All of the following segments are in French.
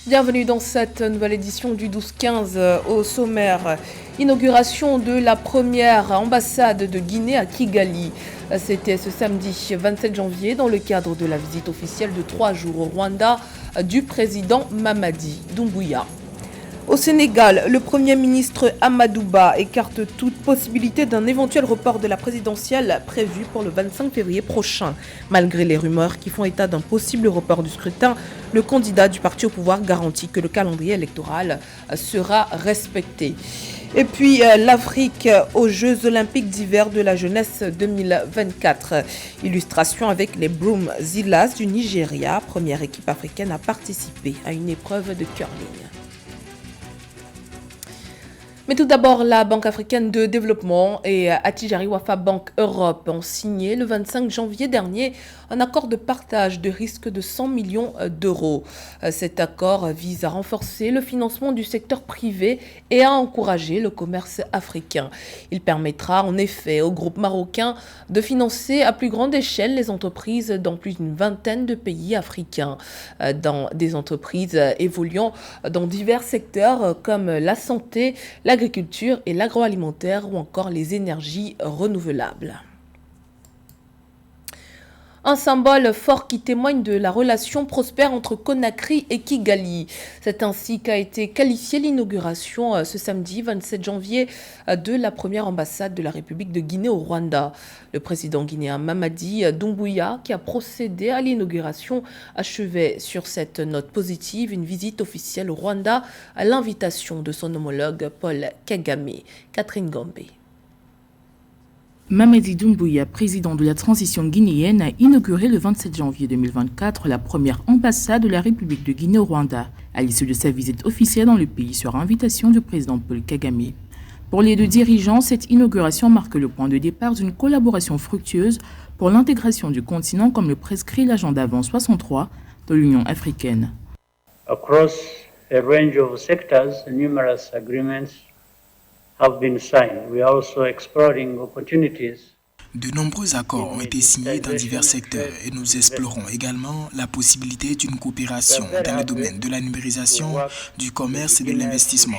Bienvenue dans cette nouvelle édition du 12-15 au sommaire. Inauguration de la première ambassade de Guinée à Kigali. C'était ce samedi 27 janvier dans le cadre de la visite officielle de 3 jours au Rwanda du président Mamadi Doumbouya. Au Sénégal, le Premier ministre Amadou Ba écarte toute possibilité d'un éventuel report de la présidentielle prévu pour le 25 février prochain. Malgré les rumeurs qui font état d'un possible report du scrutin, le candidat du parti au pouvoir garantit que le calendrier électoral sera respecté. Et puis l'Afrique aux Jeux Olympiques d'hiver de la jeunesse 2024. Illustration avec les Broomzillas du Nigeria, première équipe africaine à participer à une épreuve de curling. Mais tout d'abord, la Banque africaine de développement et Attijari Wafa Bank Europe ont signé le 25 janvier dernier un accord de partage de risque de 100 millions d'euros. Cet accord vise à renforcer le financement du secteur privé et à encourager le commerce africain. Il permettra en effet au groupe marocain de financer à plus grande échelle les entreprises dans plus d'une vingtaine de pays africains, dans des entreprises évoluant dans divers secteurs comme la santé, l'agriculture et l'agroalimentaire ou encore les énergies renouvelables. Un symbole fort qui témoigne de la relation prospère entre Conakry et Kigali. C'est ainsi qu'a été qualifiée l'inauguration ce samedi 27 janvier de la première ambassade de la République de Guinée au Rwanda. Le président guinéen Mamadi Doumbouya, qui a procédé à l'inauguration, achevait sur cette note positive une visite officielle au Rwanda à l'invitation de son homologue Paul Kagame. Catherine Gombe. Mamadi Doumbouya, président de la transition guinéenne, a inauguré le 27 janvier 2024 la première ambassade de la République de Guinée au Rwanda, à l'issue de sa visite officielle dans le pays sur invitation du président Paul Kagame. Pour les deux dirigeants, cette inauguration marque le point de départ d'une collaboration fructueuse pour l'intégration du continent comme le prescrit l'agenda 2063 de l'Union africaine. Across a range of sectors, numerous agreements have been signed. We are also exploring opportunities. De nombreux accords ont été signés dans divers secteurs et nous explorons également la possibilité d'une coopération dans le domaine de la numérisation, du commerce et de l'investissement.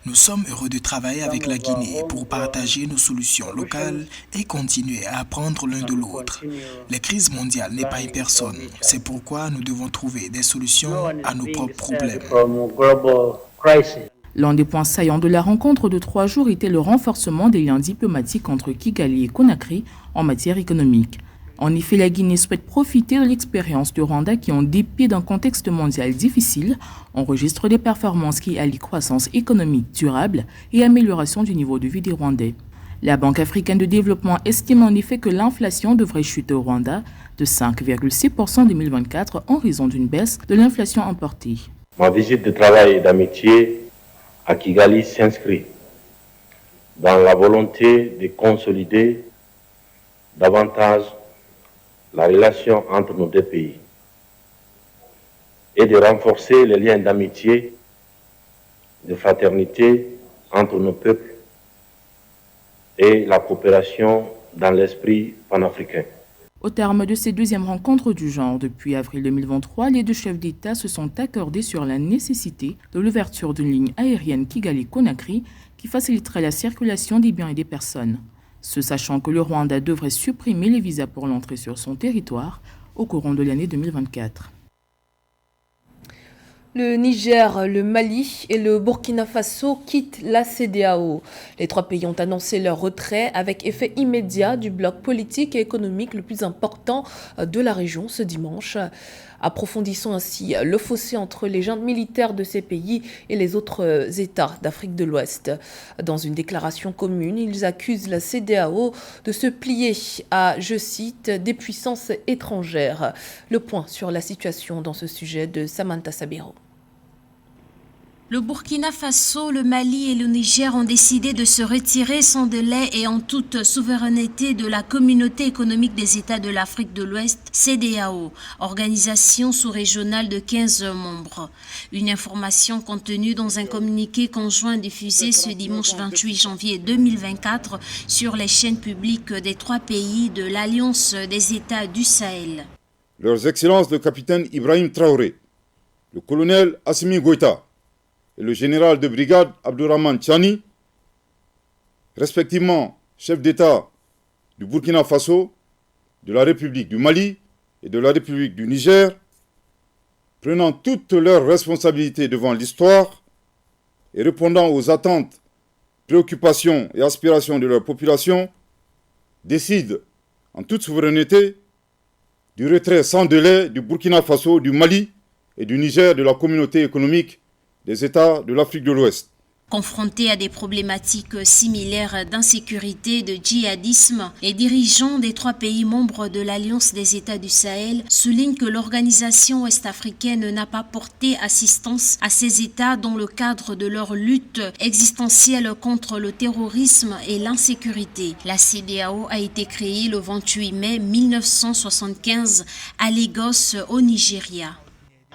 Nous sommes heureux de travailler avec la Guinée pour partager nos solutions locales et continuer à apprendre l'un de l'autre. La crise mondiale n'est pas une personne, c'est pourquoi nous devons trouver des solutions à nos propres problèmes. L'un des points saillants de la rencontre de 3 jours était le renforcement des liens diplomatiques entre Kigali et Conakry en matière économique. En effet, la Guinée souhaite profiter de l'expérience du Rwanda qui, en dépit d'un contexte mondial difficile, enregistre des performances qui allient croissance économique durable et amélioration du niveau de vie des Rwandais. La Banque africaine de développement estime en effet que l'inflation devrait chuter au Rwanda de 5,6% en 2024 en raison d'une baisse de l'inflation importée. Ma visite de travail et d'amitié à Kigali s'inscrit dans la volonté de consolider davantage la relation entre nos deux pays et de renforcer les liens d'amitié, de fraternité entre nos peuples et la coopération dans l'esprit panafricain. Au terme de ces deuxièmes rencontres du genre depuis avril 2023, les deux chefs d'État se sont accordés sur la nécessité de l'ouverture d'une ligne aérienne Kigali-Conakry qui faciliterait la circulation des biens et des personnes. Ce sachant que le Rwanda devrait supprimer les visas pour l'entrée sur son territoire au courant de l'année 2024. Le Niger, le Mali et le Burkina Faso quittent la CEDEAO. Les 3 pays ont annoncé leur retrait avec effet immédiat du bloc politique et économique le plus important de la région ce dimanche, approfondissant ainsi le fossé entre les juntes militaires de ces pays et les autres États d'Afrique de l'Ouest. Dans une déclaration commune, ils accusent la CEDEAO de se plier à, je cite, des puissances étrangères. Le point sur la situation dans ce sujet de Samantha Sabiro. Le Burkina Faso, le Mali et le Niger ont décidé de se retirer sans délai et en toute souveraineté de la Communauté économique des États de l'Afrique de l'Ouest, CEDEAO, organisation sous-régionale de 15 membres. Une information contenue dans un communiqué conjoint diffusé ce dimanche 28 janvier 2024 sur les chaînes publiques des 3 pays de l'Alliance des États du Sahel. Leurs Excellences le capitaine Ibrahim Traoré, le colonel Assimi Goïta et le général de brigade Abdourahmane Tchani, respectivement chef d'État du Burkina Faso, de la République du Mali et de la République du Niger, prenant toutes leurs responsabilités devant l'histoire et répondant aux attentes, préoccupations et aspirations de leur population, décident en toute souveraineté du retrait sans délai du Burkina Faso, du Mali et du Niger de la communauté économique des États de l'Afrique de l'Ouest. Confrontés à des problématiques similaires d'insécurité et de djihadisme, les dirigeants des 3 pays membres de l'Alliance des États du Sahel soulignent que l'organisation ouest-africaine n'a pas porté assistance à ces États dans le cadre de leur lutte existentielle contre le terrorisme et l'insécurité. La CEDEAO a été créée le 28 mai 1975 à Lagos, au Nigeria.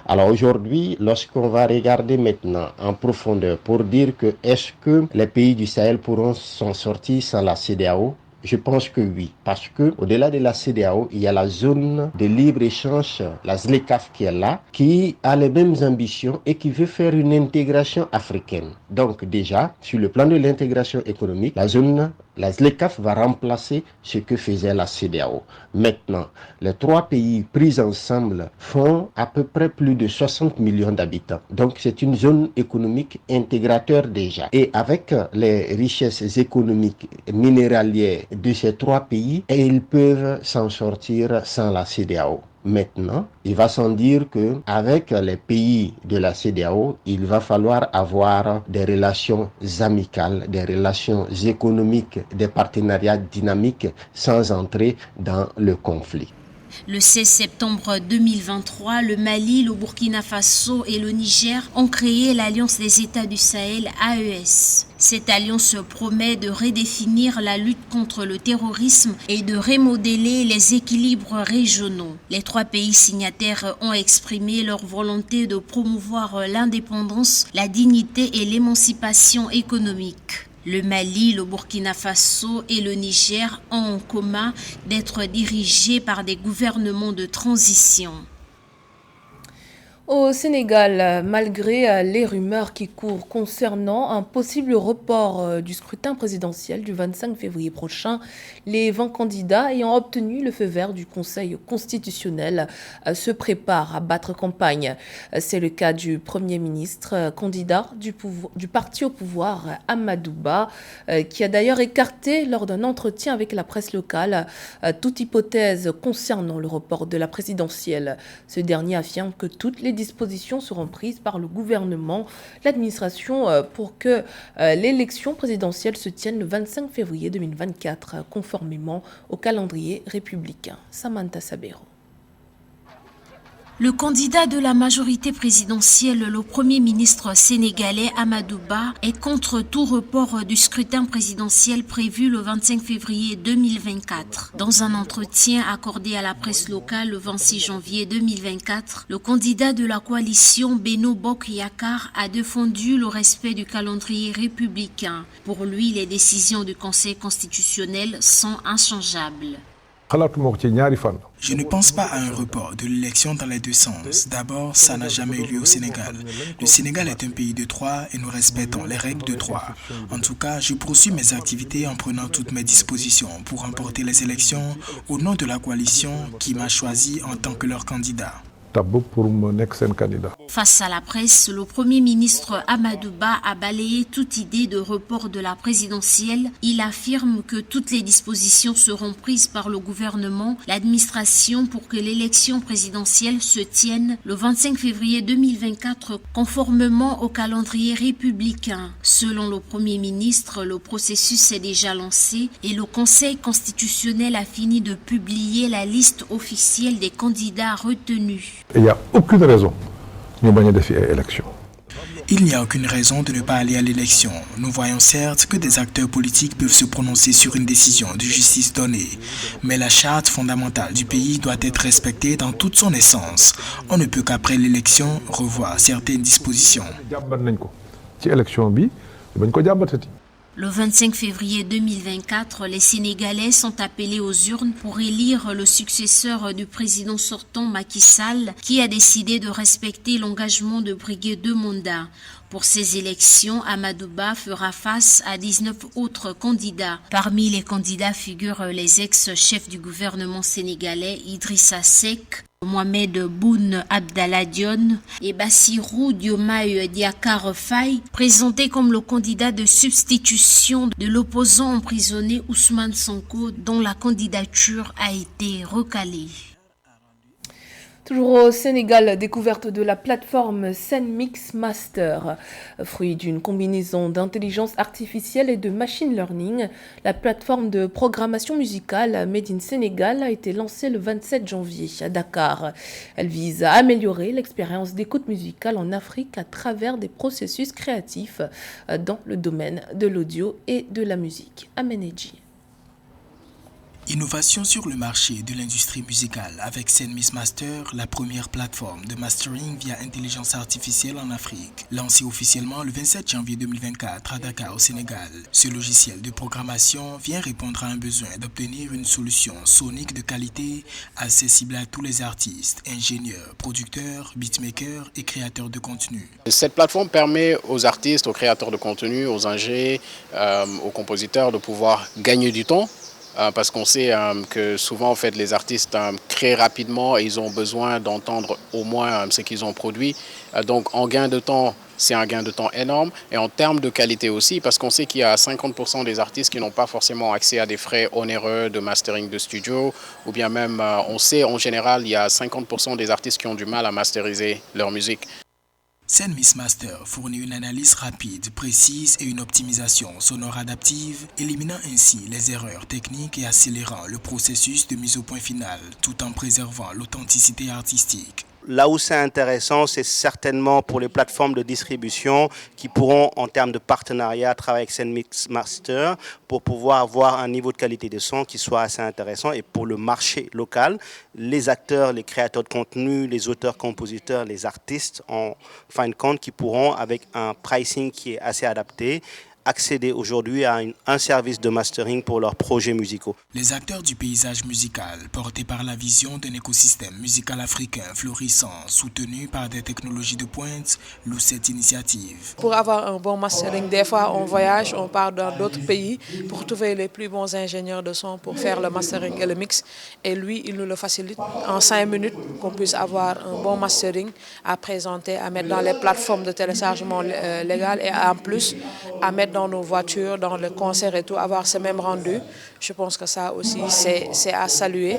Alors aujourd'hui, lorsqu'on va regarder maintenant en profondeur pour dire que est-ce que les pays du Sahel pourront s'en sortir sans la CEDEAO, je pense que oui, parce que au-delà de la CEDEAO, il y a la zone de libre-échange, la ZLECAf qui est là, qui a les mêmes ambitions et qui veut faire une intégration africaine. Donc déjà, sur le plan de l'intégration économique, la ZLECAf va remplacer ce que faisait la CEDEAO. Maintenant, les 3 pays pris ensemble font à peu près plus de 60 millions d'habitants. Donc c'est une zone économique intégrateur déjà. Et avec les richesses économiques minéralières de ces 3 pays, et ils peuvent s'en sortir sans la CEDEAO. Maintenant, il va sans dire qu'avec les pays de la CEDEAO, il va falloir avoir des relations amicales, des relations économiques, des partenariats dynamiques sans entrer dans le conflit. Le 16 septembre 2023, le Mali, le Burkina Faso et le Niger ont créé l'Alliance des États du Sahel, AES. Cette alliance promet de redéfinir la lutte contre le terrorisme et de remodeler les équilibres régionaux. Les 3 pays signataires ont exprimé leur volonté de promouvoir l'indépendance, la dignité et l'émancipation économique. Le Mali, le Burkina Faso et le Niger ont en commun d'être dirigés par des gouvernements de transition. Au Sénégal, malgré les rumeurs qui courent concernant un possible report du scrutin présidentiel du 25 février prochain, les 20 candidats ayant obtenu le feu vert du Conseil constitutionnel se préparent à battre campagne. C'est le cas du Premier ministre, candidat du parti au pouvoir, Amadou Ba, qui a d'ailleurs écarté lors d'un entretien avec la presse locale toute hypothèse concernant le report de la présidentielle. Ce dernier affirme que toutes les dispositions seront prises par le gouvernement, l'administration pour que l'élection présidentielle se tienne le 25 février 2024, conformément au calendrier républicain. Samantha Sabero. Le candidat de la majorité présidentielle, le Premier ministre sénégalais Amadou Ba, est contre tout report du scrutin présidentiel prévu le 25 février 2024. Dans un entretien accordé à la presse locale le 26 janvier 2024, le candidat de la coalition Benno Bokk Yakaar a défendu le respect du calendrier républicain. Pour lui, les décisions du Conseil constitutionnel sont inchangeables. Je ne pense pas à un report de l'élection dans les 2 sens. D'abord, ça n'a jamais eu lieu au Sénégal. Le Sénégal est un pays de droit et nous respectons les règles de droit. En tout cas, je poursuis mes activités en prenant toutes mes dispositions pour remporter les élections au nom de la coalition qui m'a choisi en tant que leur candidat. Face à la presse, le Premier ministre Amadou Ba a balayé toute idée de report de la présidentielle. Il affirme que toutes les dispositions seront prises par le gouvernement, l'administration pour que l'élection présidentielle se tienne le 25 février 2024 conformément au calendrier républicain. Selon le Premier ministre, le processus est déjà lancé et le Conseil constitutionnel a fini de publier la liste officielle des candidats retenus. Il n'y a aucune raison de ne faire élection. Il n'y a aucune raison de ne pas aller à l'élection. Nous voyons certes que des acteurs politiques peuvent se prononcer sur une décision de justice donnée, mais la charte fondamentale du pays doit être respectée dans toute son essence. On ne peut qu'après l'élection revoir certaines dispositions. Le 25 février 2024, les Sénégalais sont appelés aux urnes pour élire le successeur du président sortant Macky Sall, qui a décidé de respecter l'engagement de briguer 2 mandats. Pour ces élections, Amadou Ba fera face à 19 autres candidats. Parmi les candidats figurent les ex-chefs du gouvernement sénégalais Idrissa Seck, Mohamed Boun Abdallah Dionne et Bassirou Diomaye Diakhar Faye, présenté comme le candidat de substitution de l'opposant emprisonné Ousmane Sonko, dont la candidature a été recalée. Toujours au Sénégal, découverte de la plateforme Senmix Master. Fruit d'une combinaison d'intelligence artificielle et de machine learning, la plateforme de programmation musicale Made in Sénégal a été lancée le 27 janvier à Dakar. Elle vise à améliorer l'expérience d'écoute musicale en Afrique à travers des processus créatifs dans le domaine de l'audio et de la musique. Ameneji. Innovation sur le marché de l'industrie musicale avec Senmix Master, la première plateforme de mastering via intelligence artificielle en Afrique. Lancée officiellement le 27 janvier 2024 à Dakar au Sénégal, ce logiciel de programmation vient répondre à un besoin d'obtenir une solution sonique de qualité accessible à tous les artistes, ingénieurs, producteurs, beatmakers et créateurs de contenu. Cette plateforme permet aux artistes, aux créateurs de contenu, aux ingés, aux compositeurs de pouvoir gagner du temps. Parce qu'on sait que souvent en fait, les artistes créent rapidement et ils ont besoin d'entendre au moins ce qu'ils ont produit. Donc en gain de temps, c'est un gain de temps énorme. Et en termes de qualité aussi, parce qu'on sait qu'il y a 50% des artistes qui n'ont pas forcément accès à des frais onéreux de mastering de studio. Ou bien même, on sait en général, il y a 50% des artistes qui ont du mal à masteriser leur musique. Senmix Master fournit une analyse rapide, précise et une optimisation sonore adaptive, éliminant ainsi les erreurs techniques et accélérant le processus de mise au point final, tout en préservant l'authenticité artistique. Là où c'est intéressant, c'est certainement pour les plateformes de distribution qui pourront, en termes de partenariat, travailler avec Senmix Master pour pouvoir avoir un niveau de qualité de son qui soit assez intéressant. Et pour le marché local, les acteurs, les créateurs de contenu, les auteurs, compositeurs, les artistes, en fin de compte, qui pourront, avec un pricing qui est assez adapté, accéder aujourd'hui à un service de mastering pour leurs projets musicaux. Les acteurs du paysage musical, portés par la vision d'un écosystème musical africain florissant, soutenu par des technologies de pointe, louent cette initiative. Pour avoir un bon mastering, des fois on voyage, on part dans d'autres pays pour trouver les plus bons ingénieurs de son pour faire le mastering et le mix. Et lui, il nous le facilite en 5 minutes qu'on puisse avoir un bon mastering à présenter, à mettre dans les plateformes de téléchargement légales et en plus à mettre dans nos voitures, dans le concert et tout, avoir ce même rendu. Je pense que ça aussi, c'est à saluer.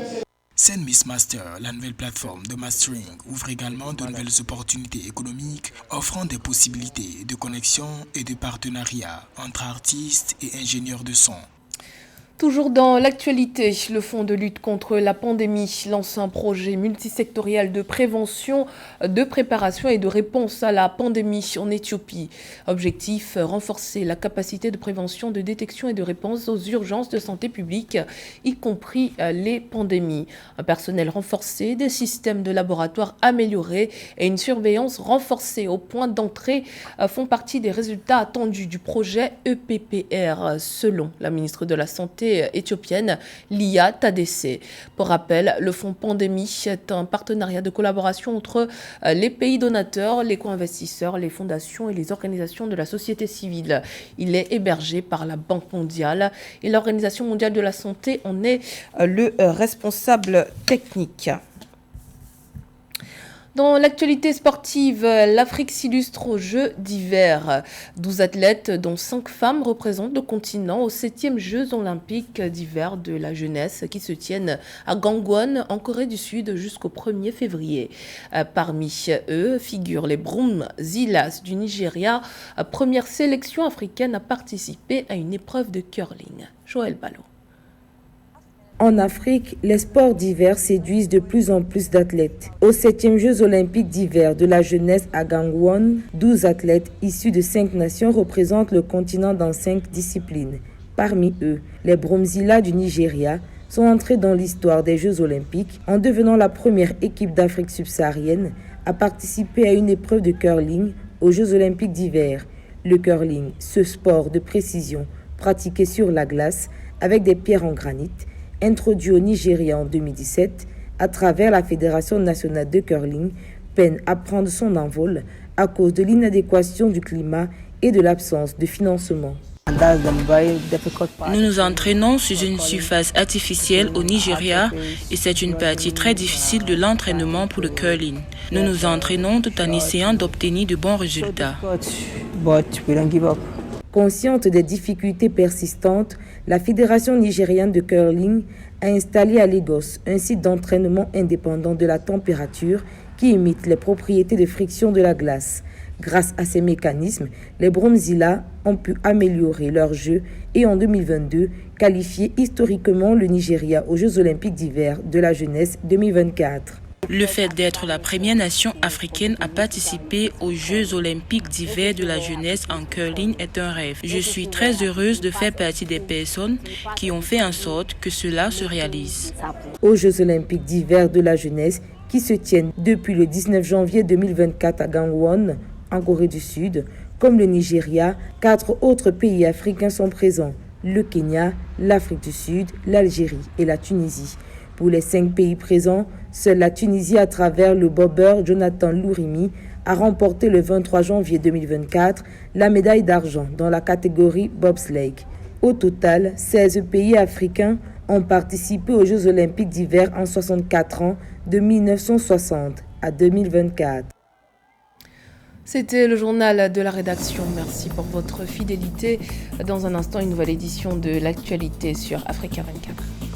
Senmix Master, la nouvelle plateforme de mastering, ouvre également de nouvelles opportunités économiques, offrant des possibilités de connexion et de partenariat entre artistes et ingénieurs de son. Toujours dans l'actualité, le Fonds de lutte contre la pandémie lance un projet multisectoriel de prévention, de préparation et de réponse à la pandémie en Éthiopie. Objectif, renforcer la capacité de prévention, de détection et de réponse aux urgences de santé publique, y compris les pandémies. Un personnel renforcé, des systèmes de laboratoire améliorés et une surveillance renforcée au point d'entrée font partie des résultats attendus du projet EPPR, selon la ministre de la Santé éthiopienne Lia Tadesse. Pour rappel, le fonds pandémie est un partenariat de collaboration entre les pays donateurs, les co-investisseurs, les fondations et les organisations de la société civile. Il est hébergé par la Banque mondiale et l'Organisation mondiale de la santé en est le responsable technique. Dans l'actualité sportive, l'Afrique s'illustre aux Jeux d'hiver. 12 athlètes, dont 5 femmes, représentent le continent aux 7e Jeux olympiques d'hiver de la jeunesse qui se tiennent à Gangwon, en Corée du Sud, jusqu'au 1er février. Parmi eux figurent les Broom Zilas du Nigeria, première sélection africaine à participer à une épreuve de curling. Joël Ballot. En Afrique, les sports d'hiver séduisent de plus en plus d'athlètes. Aux 7e Jeux olympiques d'hiver de la jeunesse à Gangwon, 12 athlètes issus de 5 nations représentent le continent dans 5 disciplines. Parmi eux, les Bromzilla du Nigeria sont entrés dans l'histoire des Jeux olympiques en devenant la première équipe d'Afrique subsaharienne à participer à une épreuve de curling aux Jeux olympiques d'hiver. Le curling, ce sport de précision, pratiqué sur la glace avec des pierres en granit, introduit au Nigeria en 2017 à travers la Fédération nationale de curling, peine à prendre son envol à cause de l'inadéquation du climat et de l'absence de financement. Nous nous entraînons sur une surface artificielle au Nigeria et c'est une partie très difficile de l'entraînement pour le curling. Nous nous entraînons tout en essayant d'obtenir de bons résultats. Consciente des difficultés persistantes, la Fédération nigériane de curling a installé à Lagos un site d'entraînement indépendant de la température qui imite les propriétés de friction de la glace. Grâce à ces mécanismes, les Bromzilla ont pu améliorer leur jeu et en 2022, qualifier historiquement le Nigeria aux Jeux olympiques d'hiver de la jeunesse 2024. Le fait d'être la première nation africaine à participer aux Jeux olympiques d'hiver de la jeunesse en curling est un rêve. Je suis très heureuse de faire partie des personnes qui ont fait en sorte que cela se réalise. Aux Jeux olympiques d'hiver de la jeunesse qui se tiennent depuis le 19 janvier 2024 à Gangwon, en Corée du Sud, comme le Nigeria, 4 autres pays africains sont présents, le Kenya, l'Afrique du Sud, l'Algérie et la Tunisie. Pour les 5 pays présents, seule la Tunisie, à travers le bobeur Jonathan Lourimi, a remporté le 23 janvier 2024 la médaille d'argent dans la catégorie bobsleigh. Au total, 16 pays africains ont participé aux Jeux olympiques d'hiver en 64 ans, de 1960 à 2024. C'était le journal de la rédaction. Merci pour votre fidélité. Dans un instant, une nouvelle édition de l'actualité sur Africa 24.